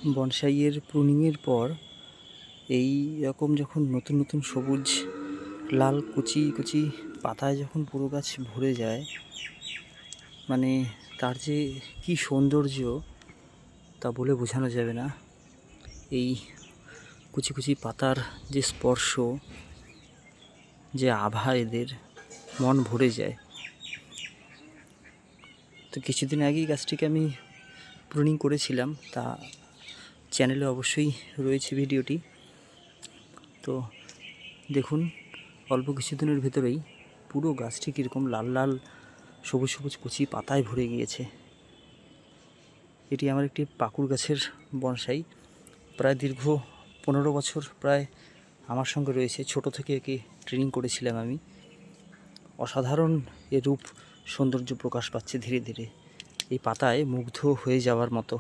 বনসাইয়ের প্রুনিংয়ের পর এই রকম যখন নতুন নতুন সবুজ লাল কুচি কুচি পাতায় যখন পুরো গাছ ভরে যায়, মানে তার যে কি সৌন্দর্য তা বলে বোঝানো যাবে না। এই কুচি কুচি পাতার যে স্পর্শ, যে আভা, এদের মন ভরে যায়। তো কিছুদিন আগেই গাছটিকে আমি প্রুনিং করেছিলাম, তা চ্যানেলে অবশ্যই রয়েছে ভিডিওটি। তো দেখুন, অল্প কিছুদিনের ভেতরেই পুরো গাছটি কীরকম লাল লাল সবুজ সবুজ কুচি পাতায় ভরে গিয়েছে। এটি আমার একটি পাকুড় গাছের বনসাই, প্রায় দীর্ঘ 15 বছর প্রায় আমার সঙ্গে রয়েছে। ছোট থেকে একে ট্রেনিং করেছিলাম আমি। অসাধারণ এর রূপ সৌন্দর্য প্রকাশ পাচ্ছে ধীরে ধীরে, এই পাতায় মুগ্ধ হয়ে যাওয়ার মতো।